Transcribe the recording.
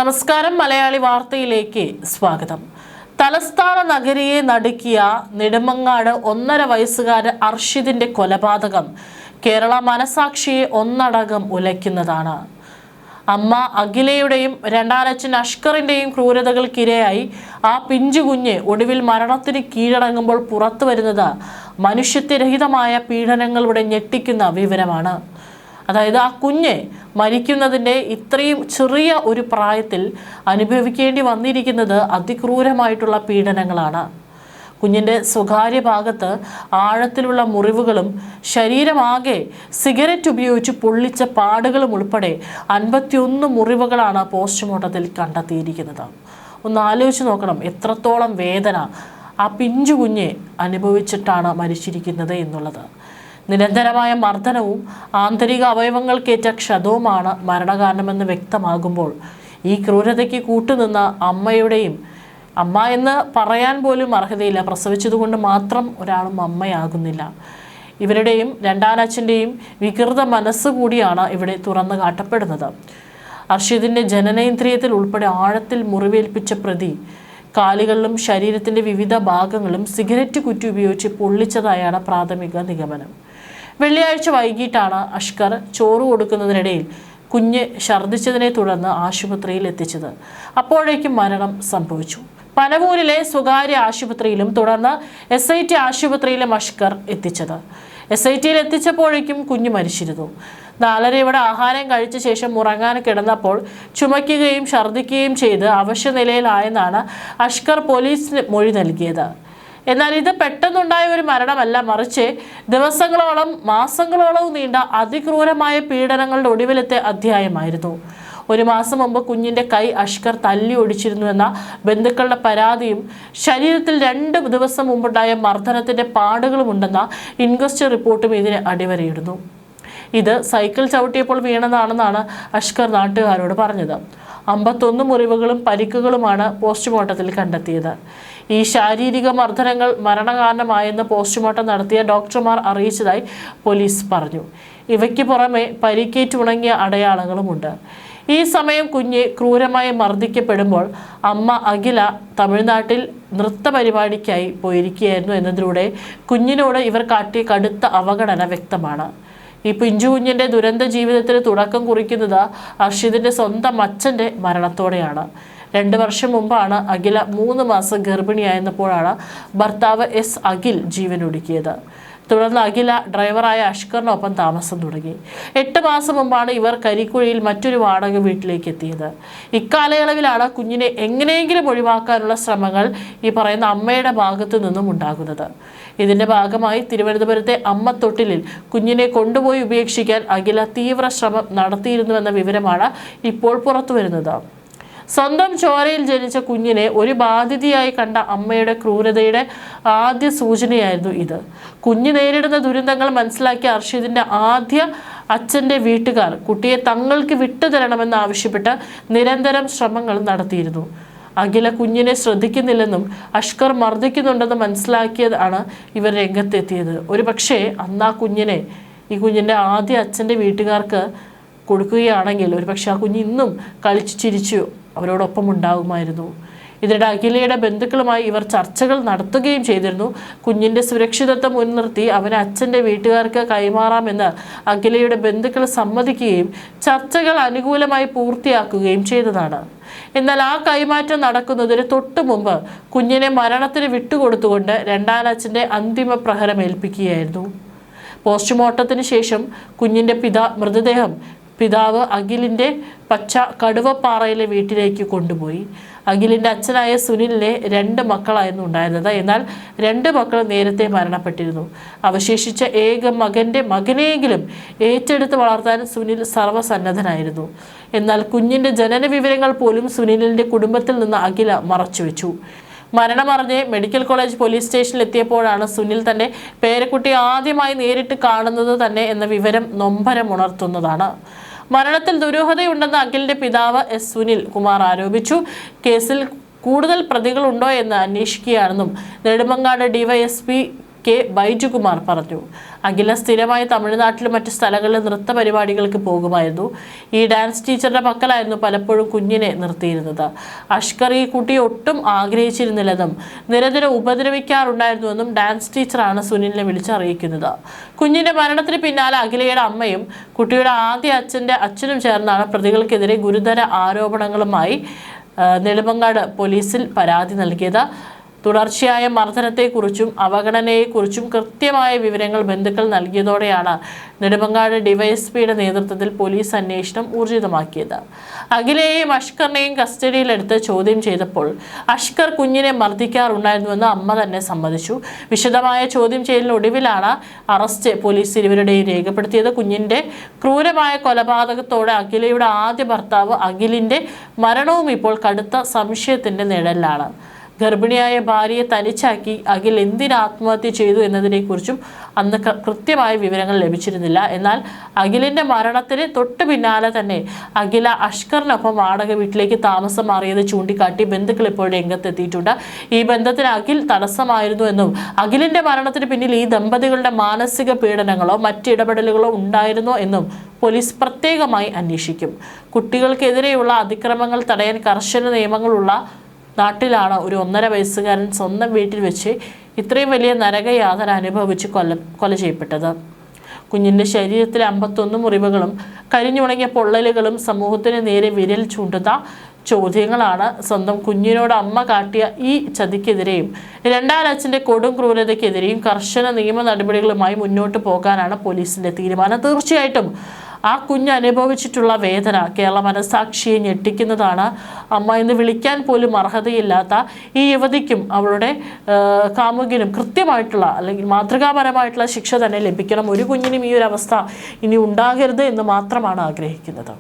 നമസ്കാരം. മലയാളി വാർത്തയിലേക്ക് സ്വാഗതം. തലസ്ഥാന നഗരിയെ നടുക്കിയ നെടുമങ്ങാട് 1.5 വയസ്സുകാരൻ അർഷിദിന്റെ കൊലപാതകം കേരള മനസാക്ഷിയെ ഒന്നടങ്കം ഉലയ്ക്കുന്നതാണ്. അമ്മ അഖിലയുടെയും രണ്ടാനച്ഛൻ അഷ്കറിന്റെയും ക്രൂരതകൾക്കിരയായി ആ പിഞ്ചു കുഞ്ഞ് ഒടുവിൽ മരണത്തിന് കീഴടങ്ങുമ്പോൾ പുറത്തു വരുന്നത് മനുഷ്യത്വരഹിതമായ പീഡനങ്ങളുടെ ഞെട്ടിക്കുന്ന വിവരമാണ്. അതായത് ആ കുഞ്ഞ് മരിക്കുന്നതിൻ്റെ ഇത്രയും ചെറിയ ഒരു പ്രായത്തിൽ അനുഭവിക്കേണ്ടി വന്നിരിക്കുന്നത് അതിക്രൂരമായിട്ടുള്ള പീഡനങ്ങളാണ്. കുഞ്ഞിൻ്റെ സ്വകാര്യ ഭാഗത്ത് ആഴത്തിലുള്ള മുറിവുകളും ശരീരമാകെ സിഗരറ്റ് ഉപയോഗിച്ച് പൊള്ളിച്ച പാടുകളും ഉൾപ്പെടെ 51 മുറിവുകളാണ് പോസ്റ്റ്മോർട്ടത്തിൽ കണ്ടെത്തിയിരിക്കുന്നത്. ഒന്ന് ആലോചിച്ച് നോക്കണം, എത്രത്തോളം വേദന ആ പിഞ്ചു കുഞ്ഞ് അനുഭവിച്ചിട്ടാണ് മരിച്ചിരിക്കുന്നത് എന്നുള്ളത്. നിരന്തരമായ മർദ്ദനവും ആന്തരിക അവയവങ്ങൾക്കേറ്റ ക്ഷതവുമാണ് മരണകാരണമെന്ന് വ്യക്തമാകുമ്പോൾ ഈ ക്രൂരതയ്ക്ക് കൂട്ടുനിന്ന അമ്മയുടെയും, അമ്മ എന്ന് പറയാൻ പോലും അർഹതയില്ല, പ്രസവിച്ചതുകൊണ്ട് മാത്രം ഒരാളും അമ്മയാകുന്നില്ല, ഇവരുടെയും രണ്ടാനച്ഛൻ്റെയും വികൃത മനസ്സ് കൂടിയാണ് ഇവിടെ തുറന്നു കാട്ടപ്പെടുന്നത്. അർഷിദിൻ്റെ ജനനേന്ദ്രിയത്തിൽ ഉൾപ്പെടെ ആഴത്തിൽ മുറിവേൽപ്പിച്ച പ്രതി കാലുകളിലും ശരീരത്തിൻ്റെ വിവിധ ഭാഗങ്ങളും സിഗരറ്റ് കുറ്റി ഉപയോഗിച്ച് പൊള്ളിച്ചതായാണ് പ്രാഥമിക നിഗമനം. വെള്ളിയാഴ്ച വൈകിട്ടാണ് അഷ്കർ ചോറ് കൊടുക്കുന്നതിനിടയിൽ കുഞ്ഞ് ഛർദ്ദിച്ചതിനെ തുടർന്ന് ആശുപത്രിയിൽ എത്തിച്ചത്. അപ്പോഴേക്കും മരണം സംഭവിച്ചു. പനവൂരിലെ സ്വകാര്യ ആശുപത്രിയിലും തുടർന്ന് SIT ആശുപത്രിയിലും അഷ്കർ എത്തിച്ചത്. SITയിൽ എത്തിച്ചപ്പോഴേക്കും കുഞ്ഞ് മരിച്ചിരുന്നു. 4:30 ആഹാരം കഴിച്ച ശേഷം ഉറങ്ങാൻ കിടന്നപ്പോൾ ചുമയ്ക്കുകയും ഛർദ്ദിക്കുകയും ചെയ്ത് അവശനിലയിലായെന്നാണ് അഷ്കർ പോലീസിന് മൊഴി നൽകിയത്. എന്നാൽ ഇത് പെട്ടെന്നുണ്ടായ ഒരു മരണമല്ല, മറിച്ച് ദിവസങ്ങളോളം മാസങ്ങളോളം നീണ്ട അതിക്രൂരമായ പീഡനങ്ങളുടെ ഒടുവിലത്തെ അധ്യായമായിരുന്നു. 1 മാസം മുമ്പ് കുഞ്ഞിൻ്റെ കൈ അഷ്കർ തല്ലി ഒടിച്ചിരുന്നുവെന്ന ബന്ധുക്കളുടെ പരാതിയും ശരീരത്തിൽ 2 ദിവസം മുമ്പുണ്ടായ മർദ്ദനത്തിൻ്റെ പാടുകളുമുണ്ടെന്ന ഇൻക്വസ്റ്റ് റിപ്പോർട്ടും ഇതിന് അടിവരയിടുന്നു. ഇത് സൈക്കിൾ ചവിട്ടിയപ്പോൾ വീണതാണെന്നാണ് അഷ്കർ നാട്ടുകാരോട് പറഞ്ഞത്. 51 മുറിവുകളും പരിക്കുകളുമാണ് പോസ്റ്റ്മോർട്ടത്തിൽ കണ്ടെത്തിയത്. ഈ ശാരീരിക മർദ്ദനങ്ങൾ മരണകാരണമായെന്ന് പോസ്റ്റ്മോർട്ടം നടത്തിയ ഡോക്ടർമാർ അറിയിച്ചതായി പോലീസ് പറഞ്ഞു. ഇവയ്ക്ക് പുറമെ പരിക്കേറ്റുണങ്ങിയ അടയാളങ്ങളുമുണ്ട്. ഈ സമയം കുഞ്ഞ് ക്രൂരമായി മർദ്ദിക്കപ്പെടുമ്പോൾ അമ്മ അഖില തമിഴ്നാട്ടിൽ നൃത്ത പരിപാടിക്കായി പോയിരിക്കുകയായിരുന്നു എന്നതിലൂടെ കുഞ്ഞിനോട് ഇവർ കാട്ടിയ കടുത്ത അവഗണന വ്യക്തമാണ്. ഈ പിഞ്ചു കുഞ്ഞിൻ്റെ ദുരന്ത ജീവിതത്തിന് തുടക്കം കുറിക്കുന്നത് അർഷിദിൻ്റെ സ്വന്തം അച്ഛൻ്റെ മരണത്തോടെയാണ്. 2 വർഷം മുമ്പാണ് അഖില 3 മാസം ഗർഭിണിയായിരുന്നപ്പോഴാണ് ഭർത്താവ് അഖിൽ ജീവനൊടുക്കിയത്. തുടർന്ന് അഖില ഡ്രൈവറായ അഷ്കറിനൊപ്പം താമസം തുടങ്ങി. 8 മാസം മുമ്പാണ് ഇവർ കരിക്കുഴിയിൽ മറ്റൊരു വാടക വീട്ടിലേക്ക് എത്തിയത്. ഇക്കാലയളവിലാണ് കുഞ്ഞിനെ എങ്ങനെയെങ്കിലും ഒഴിവാക്കാനുള്ള ശ്രമങ്ങൾ ഈ പറയുന്ന അമ്മയുടെ ഭാഗത്തു നിന്നും ഉണ്ടാകുന്നത്. ഇതിന്റെ ഭാഗമായി തിരുവനന്തപുരത്തെ അമ്മത്തൊട്ടിലിൽ കുഞ്ഞിനെ കൊണ്ടുപോയി ഉപേക്ഷിക്കാൻ അഖില തീവ്ര ശ്രമം നടത്തിയിരുന്നുവെന്ന വിവരമാണ് ഇപ്പോൾ പുറത്തു വരുന്നത്. സ്വന്തം ചോരയിൽ ജനിച്ച കുഞ്ഞിനെ ഒരു ബാധിതയായി കണ്ട അമ്മയുടെ ക്രൂരതയുടെ ആദ്യ സൂചനയായിരുന്നു ഇത്. കുഞ്ഞ് നേരിടുന്ന ദുരന്തങ്ങൾ മനസ്സിലാക്കിയ അർഷിദിൻ്റെ ആദ്യ അച്ഛൻ്റെ വീട്ടുകാർ കുട്ടിയെ തങ്ങൾക്ക് വിട്ടുതരണമെന്ന് ആവശ്യപ്പെട്ട് നിരന്തരം ശ്രമങ്ങൾ നടത്തിയിരുന്നു. അഖില കുഞ്ഞിനെ ശ്രദ്ധിക്കുന്നില്ലെന്നും അഷ്കർ മർദ്ദിക്കുന്നുണ്ടെന്ന് മനസ്സിലാക്കിയതാണ് ഇവർ രംഗത്തെത്തിയത്. ഒരു പക്ഷേ അന്ന് ഈ കുഞ്ഞിൻ്റെ ആദ്യ അച്ഛൻ്റെ വീട്ടുകാർക്ക് കൊടുക്കുകയാണെങ്കിൽ ഒരു പക്ഷേ ആ കുഞ്ഞ് ഇന്നും കളിച്ചു ചിരിച്ചു അവരോടൊപ്പം ഉണ്ടാകുമായിരുന്നു. ഇതിനിടെ അഖിലയുടെ ബന്ധുക്കളുമായി ഇവർ ചർച്ചകൾ നടത്തുകയും ചെയ്തിരുന്നു. കുഞ്ഞിൻ്റെ സുരക്ഷിതത്വം മുൻനിർത്തി അവനെ അച്ഛൻ്റെ വീട്ടുകാർക്ക് കൈമാറാമെന്ന് അഖിലയുടെ ബന്ധുക്കൾ സമ്മതിക്കുകയും ചർച്ചകൾ അനുകൂലമായി പൂർത്തിയാക്കുകയും ചെയ്തതാണ്. എന്നാൽ ആ കൈമാറ്റം നടക്കുന്നതിന് തൊട്ടു മുമ്പ് കുഞ്ഞിനെ മരണത്തിന് വിട്ടുകൊടുത്തുകൊണ്ട് രണ്ടാനച്ഛൻ്റെ അന്തിമ പ്രഹരം ഏൽപ്പിക്കുകയായിരുന്നു. പോസ്റ്റ്മോർട്ടത്തിന് ശേഷം കുഞ്ഞിൻ്റെ മൃതദേഹം പിതാവ് അഖിലിൻ്റെ കടുവപ്പാറയിലെ വീട്ടിലേക്ക് കൊണ്ടുപോയി. അഖിലിൻ്റെ അച്ഛനായ സുനിലിനെ 2 മക്കളായിരുന്നു ഉണ്ടായിരുന്നത്. എന്നാൽ 2 മക്കൾ നേരത്തെ മരണപ്പെട്ടിരുന്നു. അവശേഷിച്ച ഏക മകനെയെങ്കിലും ഏറ്റെടുത്ത് വളർത്താൻ സുനിൽ സർവ്വസന്നദ്ധനായിരുന്നു. എന്നാൽ കുഞ്ഞിൻ്റെ ജനന വിവരങ്ങൾ പോലും സുനിലിൻ്റെ കുടുംബത്തിൽ നിന്ന് അഖില മറച്ചുവെച്ചു. മരണമറിഞ്ഞ് മെഡിക്കൽ കോളേജ് പോലീസ് സ്റ്റേഷനിൽ എത്തിയപ്പോഴാണ് സുനിൽ തൻ്റെ പേരക്കുട്ടിയെ ആദ്യമായി നേരിട്ട് കാണുന്നത് തന്നെ എന്ന വിവരം നൊമ്പരമുണർത്തുന്നതാണ്. മരണത്തിൽ ദുരൂഹതയുണ്ടെന്ന് അഖിലിൻ്റെ പിതാവ് സുനിൽ കുമാർ ആരോപിച്ചു. കേസിൽ കൂടുതൽ പ്രതികളുണ്ടോ എന്ന് അന്വേഷിക്കുകയാണെന്നും നെടുമങ്ങാട് DYSP കെ ബൈജുകുമാർ പറഞ്ഞു. അഖില സ്ഥിരമായി തമിഴ്നാട്ടിലും മറ്റു സ്ഥലങ്ങളിലും നൃത്ത പരിപാടികൾക്ക് പോകുമായിരുന്നു. ഈ ഡാൻസ് ടീച്ചറുടെ പക്കലായിരുന്നു പലപ്പോഴും കുഞ്ഞിനെ നിർത്തിയിരുന്നത്. അഷ്കർ ഈ കുട്ടിയെ ഒട്ടും ആഗ്രഹിച്ചിരുന്നില്ലെന്നും നിരന്തരം ഉപദ്രവിക്കാറുണ്ടായിരുന്നുവെന്നും ഡാൻസ് ടീച്ചറാണ് സുനിലിനെ വിളിച്ചറിയിക്കുന്നത്. കുഞ്ഞിന്റെ മരണത്തിന് പിന്നാലെ അഖിലയുടെ അമ്മയും കുട്ടിയുടെ ആദ്യ അച്ഛനും ചേർന്നാണ് പ്രതികൾക്കെതിരെ ഗുരുതര ആരോപണങ്ങളുമായി നെടുമങ്ങാട് പോലീസിൽ പരാതി നൽകിയത്. തുടർച്ചയായ മർദ്ദനത്തെക്കുറിച്ചും അവഗണനയെക്കുറിച്ചും കൃത്യമായ വിവരങ്ങൾ ബന്ധുക്കൾ നൽകിയതോടെയാണ് നെടുമങ്ങാട് ഡിവൈഎസ്പിയുടെ നേതൃത്വത്തിൽ പോലീസ് അന്വേഷണം ഊർജിതമാക്കിയത്. അഖിലയെയും അഷ്കറിനെയും കസ്റ്റഡിയിലെടുത്ത് ചോദ്യം ചെയ്തപ്പോൾ അഷ്കർ കുഞ്ഞിനെ മർദ്ദിക്കാറുണ്ടായിരുന്നുവെന്ന് അമ്മ തന്നെ സമ്മതിച്ചു. വിശദമായ ചോദ്യം ചെയ്യലിനൊടുവിലാണ് അറസ്റ്റ് പോലീസ് ഇരുവരുടെയും രേഖപ്പെടുത്തിയത്. കുഞ്ഞിന്റെ ക്രൂരമായ കൊലപാതകത്തോടെ അഖിലയുടെ ആദ്യ ഭർത്താവ് അഖിലിന്റെ മരണവും ഇപ്പോൾ കടുത്ത സംശയത്തിന്റെ നിഴലിലാണ്. ഗർഭിണിയായ ഭാര്യയെ തനിച്ചാക്കി അഖിൽ എന്തിന് ആത്മഹത്യ ചെയ്തു എന്നതിനെക്കുറിച്ചും അന്ന് കൃത്യമായ വിവരങ്ങൾ ലഭിച്ചിരുന്നില്ല. എന്നാൽ അഖിലിന്റെ മരണത്തിന് തൊട്ടു പിന്നാലെ തന്നെ അഖില അഷ്കറിനൊപ്പം വാടക വീട്ടിലേക്ക് താമസം മാറിയത് ചൂണ്ടിക്കാട്ടി ബന്ധുക്കൾ ഇപ്പോൾ രംഗത്തെത്തിയിട്ടുണ്ട്. ഈ ബന്ധത്തിന് അഖിൽ തടസ്സമായിരുന്നു എന്നും അഖിലിന്റെ മരണത്തിന് പിന്നിൽ ഈ ദമ്പതികളുടെ മാനസിക പീഡനങ്ങളോ മറ്റിടപെടലുകളോ ഉണ്ടായിരുന്നോ എന്നും പോലീസ് പ്രത്യേകമായി അന്വേഷിക്കും. കുട്ടികൾക്കെതിരെയുള്ള അതിക്രമങ്ങൾ തടയാൻ കർശന നിയമങ്ങളുള്ള നാട്ടിലാണ് ഒരു 1.5 വയസ്സുകാരൻ സ്വന്തം വീട്ടിൽ വെച്ച് ഇത്രയും വലിയ നരകയാതന അനുഭവിച്ച് കൊല ചെയ്യപ്പെട്ടത്. കുഞ്ഞിൻ്റെ ശരീരത്തിലെ 51 മുറിവുകളും കരിഞ്ഞുണങ്ങിയ പൊള്ളലുകളും സമൂഹത്തിന് നേരെ വിരൽ ചൂണ്ടുന്ന ചോദ്യങ്ങളാണ്. സ്വന്തം കുഞ്ഞിനോട് അമ്മ കാട്ടിയ ഈ ചതിക്കെതിരെയും രണ്ടാനച്ഛൻ്റെ കൊടും ക്രൂരതയ്ക്കെതിരെയും കർശന നിയമ നടപടികളുമായി മുന്നോട്ട് പോകാനാണ് പോലീസിൻ്റെ തീരുമാനം. തീർച്ചയായിട്ടും ആ കുഞ്ഞ് അനുഭവിച്ചിട്ടുള്ള വേദന കേരള മനസാക്ഷിയെ ഞെട്ടിക്കുന്നതാണ്. അമ്മ എന്ന് വിളിക്കാൻ പോലും അർഹതയില്ലാത്ത ഈ യുവതിക്കും അവളുടെ കാമുകനും കൃത്യമായിട്ടുള്ള അല്ലെങ്കിൽ മാതൃകാപരമായിട്ടുള്ള ശിക്ഷ തന്നെ ലഭിക്കണം. ഒരു കുഞ്ഞിനും ഈ ഒരു അവസ്ഥ ഇനി ഉണ്ടാകരുത് എന്ന് മാത്രമാണ് ആഗ്രഹിക്കുന്നത്.